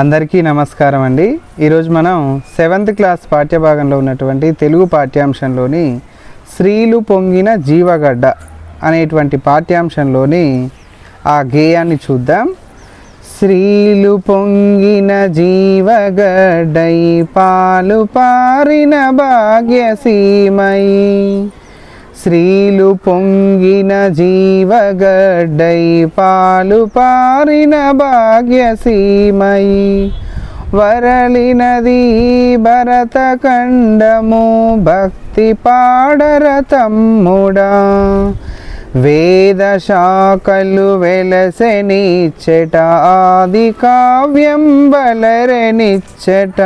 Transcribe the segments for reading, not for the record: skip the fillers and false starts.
అందరికీ నమస్కారం అండి. ఈరోజు మనం 7th క్లాస్ పాఠ్యభాగంలో ఉన్నటువంటి తెలుగు పాఠ్యాంశంలోని శ్రీలు పొంగిన జీవగడ్డ అనేటువంటి పాఠ్యాంశంలోని ఆ గేయాన్ని చూద్దాం. శ్రీలు పొంగిన జీవగడ్డై పాలు పారిన భాగ్యసీమై, శ్రీలు పొంగిన జీవగడ్డై పాలు పారిన భాగ్యసీమై, వరలినది భరత ఖండము భక్తి పాడర తమ్ముడా, వేద శాఖలు వెలసెనిచ్చట ఆది కావ్యం బలరెనిచ్చట,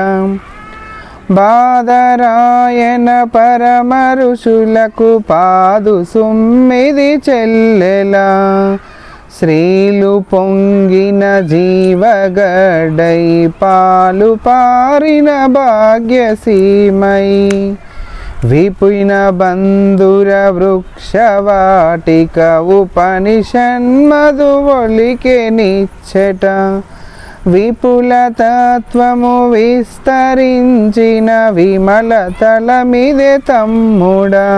బాదరాయణ పరమ ఋషులకు పాదు సుమ్మిది చెల్లెలా, శ్రీలు పొంగిన జీవగడ్డై పాలు పారిన భాగ్యసీమై, విపున బంధుర వృక్షవాటిక ఉపనిషన్మధు ఒలికెనిచ్చట, విపుల తత్వము విస్తరించిన విమల తలమిదే తమ్ముడా,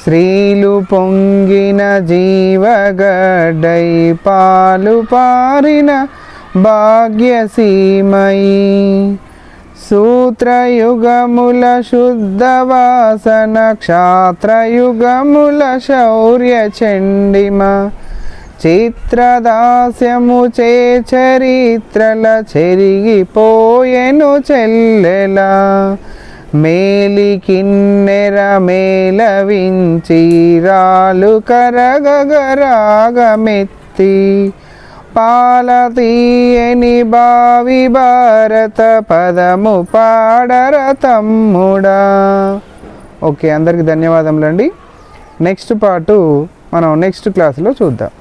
శ్రీలు పొంగిన జీవగడ్డై పాలు పారిన భాగ్యసీమై, సూత్రయుగముల శుద్ధవాసన క్షాత్రయుగముల శౌర్య చండిమ, చిత్రదాస్యము చే చరిత్రల చెరిగిపోయెను చెల్లెలా, మేలికిన్నెర మేలవించి రాలు కరగరాగమెత్తి, పాల తీయని బావి భారత పదము పాడర తమ్ముడా. ఓకే, అందరికీ ధన్యవాదములండి. నెక్స్ట్ పార్టు మనం నెక్స్ట్ క్లాస్లో చూద్దాం.